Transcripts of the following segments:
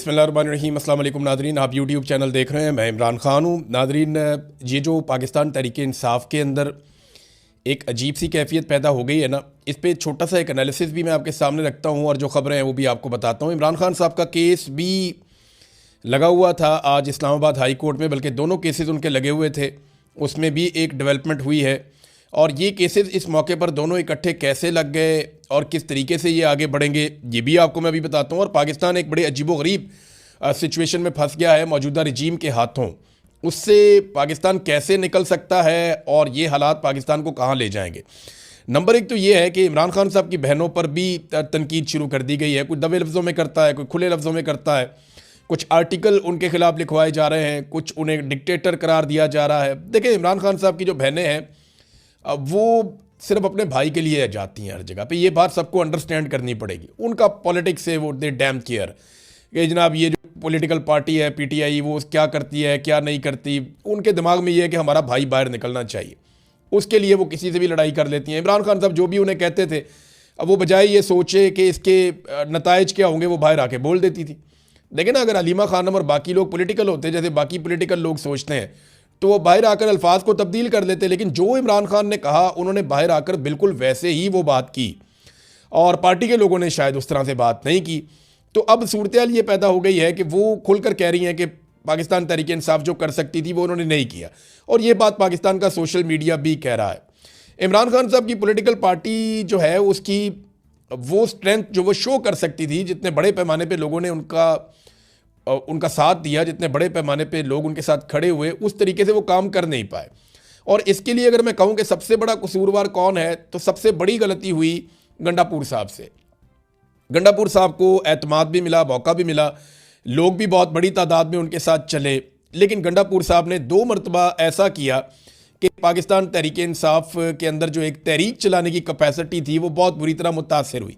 बिस्मिल्लाहिर्रहमानिर्रहीम। अस्सलाम वालेकुम नादरीन, आप यूट्यूब चैनल देख रहे हैं, मैं इमरान ख़ान हूँ। नादरीन, ये जो पाकिस्तान तहरीक इंसाफ के अंदर एक अजीब सी कैफियत पैदा हो गई है ना, इस पर छोटा सा एक एनालिसिस भी मैं आपके सामने रखता हूँ और जो ख़बरें हैं वो भी आपको बताता हूँ। इमरान खान साहब का केस भी लगा हुआ था आज इस्लामाबाद हाई कोर्ट में, बल्कि दोनों केसेस उनके लगे हुए थे, उसमें भी एक डेवलपमेंट हुई है। और ये केसेस इस मौके पर दोनों इकट्ठे कैसे लग गए और किस तरीके से ये आगे बढ़ेंगे ये भी आपको मैं अभी बताता हूँ। और पाकिस्तान एक बड़े अजीबोगरीब सिचुएशन में फंस गया है मौजूदा रजीम के हाथों। उससे पाकिस्तान कैसे निकल सकता है और ये हालात पाकिस्तान को कहाँ ले जाएंगे। नंबर एक तो ये है कि इमरान खान साहब की बहनों पर भी तनकीद शुरू कर दी गई है। कुछ दबे लफ्ज़ों में करता है, कोई खुले लफ्ज़ों में करता है, कुछ आर्टिकल उनके खिलाफ लिखवाए जा रहे हैं, कुछ उन्हें डिक्टेटर करार दिया जा रहा है। देखिए, इमरान खान साहब की जो बहनें हैं वो सिर्फ अपने भाई के लिए जाती हैं हर जगह पे। ये बात सबको अंडरस्टैंड करनी पड़ेगी। उनका पॉलिटिक्स है, वो दे डैम केयर कि जनाब ये जो पॉलिटिकल पार्टी है पीटीआई, वो क्या करती है क्या नहीं करती, उनके दिमाग में ये है कि हमारा भाई बाहर निकलना चाहिए। उसके लिए वो किसी से भी लड़ाई कर लेती हैं। इमरान खान साहब जो भी उन्हें कहते थे, अब वो बजाय ये सोचे कि इसके नताइज क्या होंगे, वो बाहर आके बोल देती थी। देखिए ना, अगर हलीमा खानम और बाकी लोग पॉलिटिकल होते जैसे बाकी पॉलिटिकल लोग सोचते हैं तो वो बाहर आकर अल्फाज को तब्दील कर लेते, लेकिन जो इमरान खान ने कहा उन्होंने बाहर आकर बिल्कुल वैसे ही वो बात की और पार्टी के लोगों ने शायद उस तरह से बात नहीं की। तो अब सूरत हाल ये पैदा हो गई है कि वो खुलकर कह रही हैं कि पाकिस्तान तहरीक इंसाफ जो कर सकती थी वो उन्होंने नहीं किया, और ये बात पाकिस्तान का सोशल मीडिया भी कह रहा है। इमरान खान साहब की पॉलिटिकल पार्टी जो है उसकी वो स्ट्रेंथ जो वो शो कर सकती थी, जितने बड़े पैमाने पर लोगों ने उनका साथ दिया, जितने बड़े पैमाने पे लोग उनके साथ खड़े हुए, उस तरीके से वो काम कर नहीं पाए। और इसके लिए अगर मैं कहूँ कि सबसे बड़ा कसूरवार कौन है, तो सबसे बड़ी गलती हुई गंडापुर साहब से। गंडापुर साहब को एतमाद भी मिला, मौका भी मिला, लोग भी बहुत बड़ी तादाद में उनके साथ चले, लेकिन गंडापुर साहब ने 2 मरतबा ऐसा किया कि पाकिस्तान तहरीक इंसाफ के अंदर जो एक तहरीक चलाने की कैपेसिटी थी वो बहुत बुरी तरह मुतासर हुई।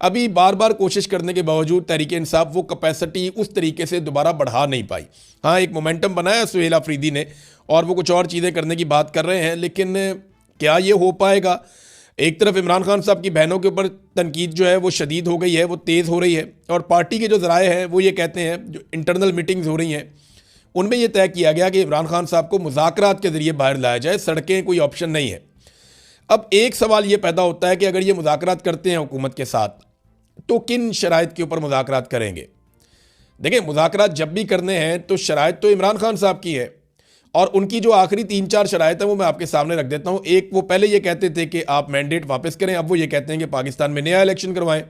अभी बार बार कोशिश करने के बावजूद तहरीक इंसाफ वो कैपेसिटी उस तरीके से दोबारा बढ़ा नहीं पाई। हाँ, एक मोमेंटम बनाया सुहेल अफरीदी ने और वो कुछ और चीज़ें करने की बात कर रहे हैं, लेकिन क्या ये हो पाएगा। एक तरफ इमरान खान साहब की बहनों के ऊपर तनकीद जो है वो शदीद हो गई है, वो तेज़ हो रही है, और पार्टी के जो ज़राए हैं वो ये कहते हैं, जो इंटरनल मीटिंग्स हो रही हैं उनमें यह तय किया गया कि इमरान खान साहब को मुज़ाकरात के ज़रिए बाहर लाया जाए, सड़कें कोई ऑप्शन नहीं है। अब एक सवाल ये पैदा होता है कि अगर ये मुज़ाकरात करते हैं हुकूमत के साथ तो किन शराइत के ऊपर मुज़ाकरात करेंगे। देखिए, मुज़ाकरात जब भी करने हैं तो शराइत तो इमरान खान साहब की है, और उनकी जो आखिरी 3-4 शराइत हैं वो मैं आपके सामने रख देता हूँ। एक, वो पहले ये कहते थे कि आप मैंडेट वापस करें, अब वो ये कहते हैं कि पाकिस्तान में नया इलेक्शन करवाएं।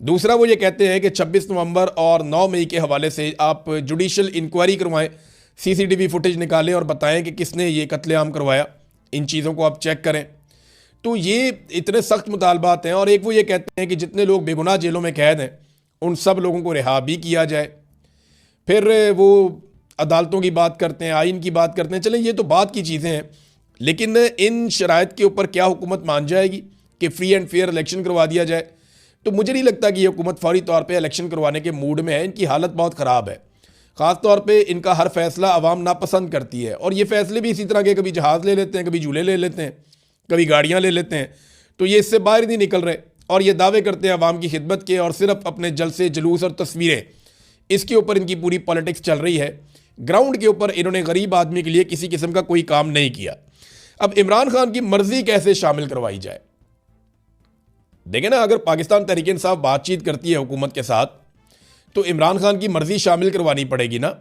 दूसरा, वो ये कहते हैं कि 26 नवंबर और 9 मई के हवाले से आप जुडिशल इंक्वायरी करवाएं, CCTV फुटेज निकालें और बताएं कि किसने ये कत्लेआम करवाया, इन चीज़ों को आप चेक करें। तो ये इतने सख्त मुतालबात हैं। और एक, वो ये कहते हैं कि जितने लोग बेगुनाह जेलों में कैद हैं उन सब लोगों को रिहा भी किया जाए। फिर वो अदालतों की बात करते हैं, आइन की बात करते हैं। चलें, ये तो बात की चीज़ें हैं, लेकिन इन शराइत के ऊपर क्या हुकूमत मान जाएगी कि फ्री एंड फेयर इलेक्शन करवा दिया जाए? तो मुझे नहीं लगता कि ये हुकूमत फौरी तौर पर इलेक्शन करवाने के मूड में है। इनकी हालत बहुत ख़राब है, ख़ास तौर पर इनका हर फैसला आवाम नापसंद करती है, और ये फैसले भी इसी तरह के, कभी जहाज़ ले लेते हैं, कभी झूले ले लेते हैं, कभी गाड़ियां ले लेते हैं, तो ये इससे बाहर नहीं निकल रहे। और ये दावे करते हैं अवाम की खिदमत के, और सिर्फ अपने जलसे जुलूस और तस्वीरें, इसके ऊपर इनकी पूरी पॉलिटिक्स चल रही है। ग्राउंड के ऊपर इन्होंने गरीब आदमी के लिए किसी किस्म का कोई काम नहीं किया। अब इमरान खान की मर्जी कैसे शामिल करवाई जाए? देखें ना, अगर पाकिस्तान तहरीक इंसाफ बातचीत करती है हुकूमत के साथ तो इमरान खान की मर्जी शामिल करवानी पड़ेगी ना।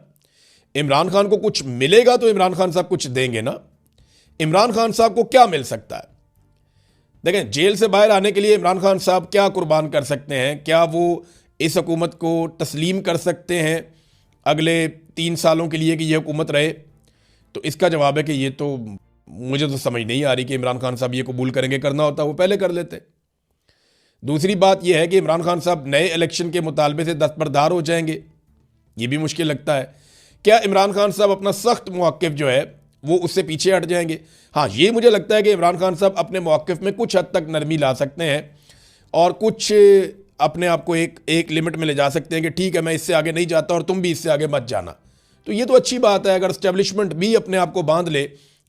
इमरान खान को कुछ मिलेगा तो इमरान खान साहब कुछ देंगे ना। इमरान खान साहब को क्या मिल सकता है? देखें, जेल से बाहर आने के लिए इमरान खान साहब क्या कुर्बान कर सकते हैं? क्या वो इस हुकूमत को तस्लीम कर सकते हैं अगले 3 सालों के लिए कि ये हुकूमत रहे? तो इसका जवाब है कि ये तो मुझे तो समझ नहीं आ रही कि इमरान खान साहब ये कबूल करेंगे। करना होता वो पहले कर लेते। दूसरी बात यह है कि इमरान खान साहब नए इलेक्शन के मुतालबे से दस्तबरदार हो जाएंगे, ये भी मुश्किल लगता है। क्या इमरान खान साहब अपना सख्त मौक़िफ़ जो है वो उससे पीछे हट जाएंगे? हाँ, ये मुझे लगता है कि इमरान खान साहब अपने मौक़िफ़ में कुछ हद तक नरमी ला सकते हैं और कुछ अपने आप को एक लिमिट में ले जा सकते हैं कि ठीक है, मैं इससे आगे नहीं जाता और तुम भी इससे आगे मत जाना। तो ये तो अच्छी बात है। अगर इस्टेब्लिशमेंट भी अपने आप को बांध ले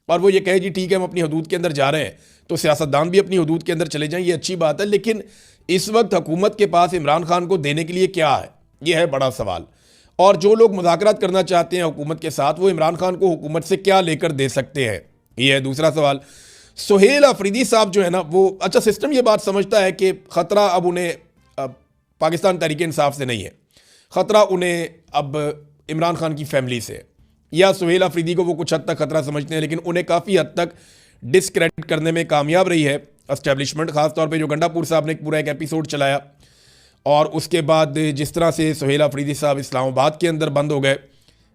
और वो ये कहे जी ठीक है हम अपनी हदूद के अंदर जा रहे हैं, तो सियासतदान भी अपनी हदूद के अंदर चले जाएं, ये अच्छी बात है। लेकिन इस वक्त हुकूमत के पास इमरान खान को देने के लिए क्या है? ये है बड़ा सवाल। और जो लोग मुज़ाकरात करना चाहते हैं हुकूमत के साथ, वो इमरान खान को हुकूमत से क्या लेकर दे सकते हैं, ये है दूसरा सवाल। सुहेल अफरीदी साहब जो है ना, वो अच्छा सिस्टम ये बात समझता है कि ख़तरा अब उन्हें पाकिस्तान तहरीक इंसाफ से नहीं है, ख़तरा उन्हें अब इमरान खान की फैमिली से है। या सुहेल अफरीदी को वो कुछ हद तक ख़तरा समझते हैं, लेकिन उन्हें काफ़ी हद तक डिसक्रेडिट करने में कामयाब रही है एस्टेब्लिशमेंट। ख़ासतौर पे जो गंडापुर साहब ने पूरा एक एपिसोड चलाया, और उसके बाद जिस तरह से सुहेल अफरीदी साहब इस्लामाबाद के अंदर बंद हो गए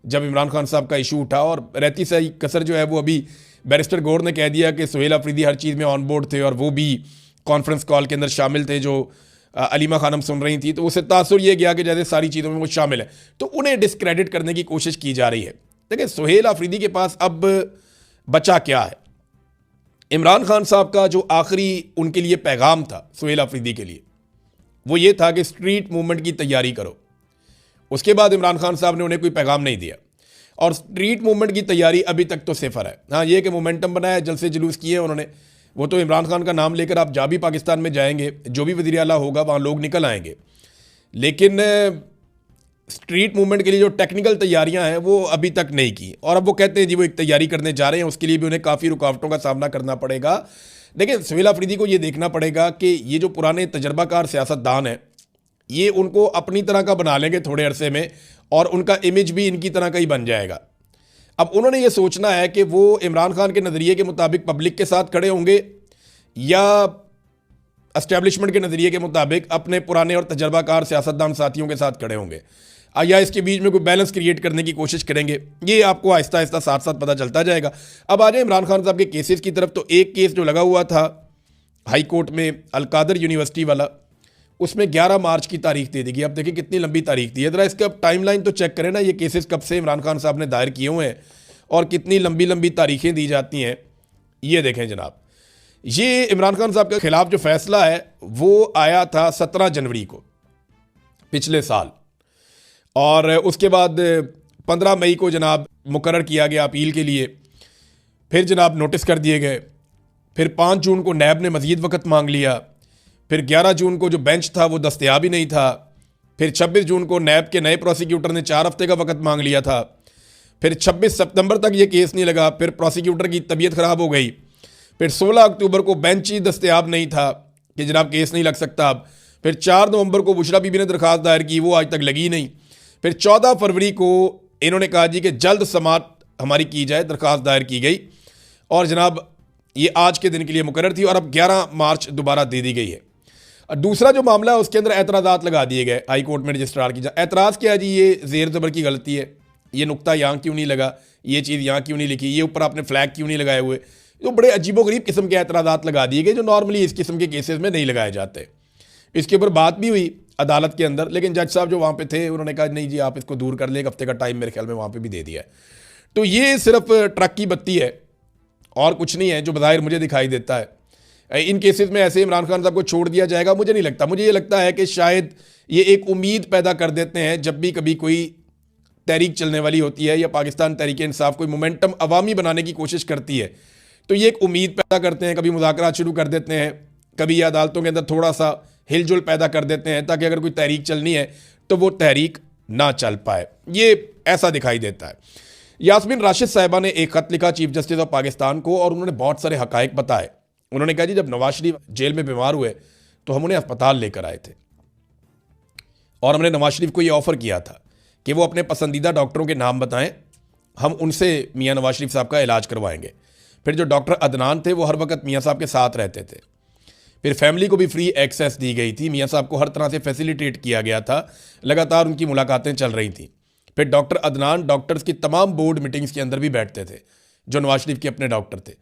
जब इमरान खान साहब का इशू उठा, और रहती सही कसर जो है वो अभी बैरिस्टर गौर ने कह दिया कि सुहेल अफरीदी हर चीज़ में ऑन बोर्ड थे और वो भी कॉन्फ्रेंस कॉल के अंदर शामिल थे जो अलीमा खानम सुन रही थी, तो उससे तासुर ये गया कि जैसे सारी चीज़ों में वो शामिल है, तो उन्हें डिसक्रेडिट करने की कोशिश की जा रही है। देखिए सुहेल अफरीदी के पास अब बचा क्या है। इमरान खान साहब का जो आखिरी उनके लिए पैगाम था सुहेल अफरीदी के लिए, वो ये था कि स्ट्रीट मूवमेंट की तैयारी करो। उसके बाद इमरान खान साहब ने उन्हें कोई पैगाम नहीं दिया, और स्ट्रीट मूवमेंट की तैयारी अभी तक तो सिफर है। हाँ, ये कि मोमेंटम बनाया, जलसे जुलूस किए उन्होंने, वो तो इमरान खान का नाम लेकर आप जहाँ भी पाकिस्तान में जाएंगे, जो भी वज़ीर आला होगा वहाँ लोग निकल आएंगे, लेकिन स्ट्रीट मूवमेंट के लिए जो टेक्निकल तैयारियां हैं वो अभी तक नहीं की। और अब वो कहते हैं जी वो एक तैयारी करने जा रहे हैं, उसके लिए भी उन्हें काफ़ी रुकावटों का सामना करना पड़ेगा। देखिए सुहेल अफरीदी को ये देखना पड़ेगा कि ये जो पुराने तजर्बाकार सियासतदान हैं, ये उनको अपनी तरह का बना लेंगे थोड़े अरसे में, और उनका इमेज भी इनकी तरह का ही बन जाएगा। अब उन्होंने ये सोचना है कि वो इमरान खान के नज़रिए के मुताबिक पब्लिक के साथ खड़े होंगे, या एस्टेब्लिशमेंट के नज़रिए के मुताबिक अपने पुराने और तजर्बाकार सियासतदान साथियों के साथ खड़े होंगे, या इसके बीच में कोई बैलेंस क्रिएट करने की कोशिश करेंगे। ये आपको आहिस्ता आहिस्ता साथ साथ पता चलता जाएगा। अब आ जाए इमरान खान साहब के केसेस की तरफ, तो एक केस जो लगा हुआ था हाई कोर्ट में अलकादर यूनिवर्सिटी वाला, उसमें 11 मार्च की तारीख दे दी गई। अब देखिए कितनी लंबी तारीख दी है, ज़रा इसका टाइमलाइन तो चेक करें ना, ये केसेस कब से इमरान खान साहब ने दायर किए हुए हैं और कितनी लंबी लंबी तारीखें दी जाती हैं। ये देखें जनाब, ये इमरान खान साहब के खिलाफ जो फैसला है वो आया था 17 जनवरी को पिछले साल, और उसके बाद 15 मई को जनाब मुकर्रर किया गया अपील के लिए, फिर जनाब नोटिस कर दिए गए, फिर 5 जून को नैब ने मज़ीद वक़्त मांग लिया, फिर 11 जून को जो बेंच था वो दस्तयाब ही नहीं था, फिर 26 जून को नैब के नए प्रोसिक्यूटर ने 4 हफ्ते का वक़्त मांग लिया था, फिर 26 सितंबर तक ये केस नहीं लगा, फिर प्रोसिक्यूटर की तबीयत ख़राब हो गई, फिर 16 अक्टूबर को बेंच ही दस्तयाब नहीं था कि जनाब केस नहीं लग सकता अब, फिर 4 नवंबर को बुशरा बीबी ने दरख्वास्त दायर की, वो आज तक लगी नहीं, फिर 14 फरवरी को इन्होंने कहा जी कि जल्द समाअत हमारी की जाए, दरख्वास्त दायर की गई, और जनाब ये आज के दिन के लिए मुकर्रर थी, और अब 11 मार्च दोबारा दे दी गई है। दूसरा जो मामला है उसके अंदर एतराज़ात लगा दिए गए हाई कोर्ट में रजिस्ट्रार की। एतराज़ क्या है जी, ये ज़ेर ज़बर की गलती है, ये नुक्ता यहाँ क्यों नहीं लगा, ये चीज़ यहाँ क्यों नहीं लिखी, ये ऊपर आपने फ्लैग क्यों नहीं लगाए हुए, तो बड़े अजीबोगरीब किस्म के एतराज़ात लगा दिए गए जो नॉर्मली इस किस्म के केसेस में नहीं लगाए जाते। इसके ऊपर बात भी हुई अदालत के अंदर, लेकिन जज साहब जो वहाँ पे थे उन्होंने कहा नहीं जी आप इसको दूर कर लें, एक हफ्ते का टाइम मेरे ख्याल में वहाँ पे भी दे दिया है। तो ये सिर्फ ट्रक की बत्ती है और कुछ नहीं है जो बज़ाहिर मुझे दिखाई देता है। इन केसेस में ऐसे इमरान खान साहब को छोड़ दिया जाएगा, मुझे नहीं लगता। मुझे ये लगता है कि शायद ये एक उम्मीद पैदा कर देते हैं, जब भी कभी कोई तहरीक चलने वाली होती है या पाकिस्तान तहरीक इंसाफ कोई मोमेंटम अवामी बनाने की कोशिश करती है, तो ये एक उम्मीद पैदा करते हैं, कभी मुज़ाकरात शुरू कर देते हैं, कभी अदालतों के अंदर थोड़ा सा हिलजुल पैदा कर देते हैं, ताकि अगर कोई तहरीक चलनी है तो वो तहरीक ना चल पाए। ये ऐसा दिखाई देता है। यास्मीन राशिद साहिबा ने एक ख़त लिखा चीफ जस्टिस ऑफ पाकिस्तान को, और उन्होंने बहुत सारे हक़ाइक़ बताए। उन्होंने कहा जी जब नवाज शरीफ जेल में बीमार हुए तो हम उन्हें अस्पताल लेकर आए थे, और हमने नवाज शरीफ को ये ऑफ़र किया था कि वो अपने पसंदीदा डॉक्टरों के नाम बताएं, हम उनसे मियाँ नवाज शरीफ साहब का इलाज करवाएंगे। फिर जो डॉक्टर अदनान थे वो हर वक्त मियाँ साहब के साथ रहते थे। फिर फैमिली को भी फ्री एक्सेस दी गई थी, मियाँ साहब को हर तरह से फैसिलिटेट किया गया था, लगातार उनकी मुलाकातें चल रही थी। फिर डॉक्टर अदनान डॉक्टर्स की तमाम बोर्ड मीटिंग्स के अंदर भी बैठते थे जो नवाज शरीफ के अपने डॉक्टर थे।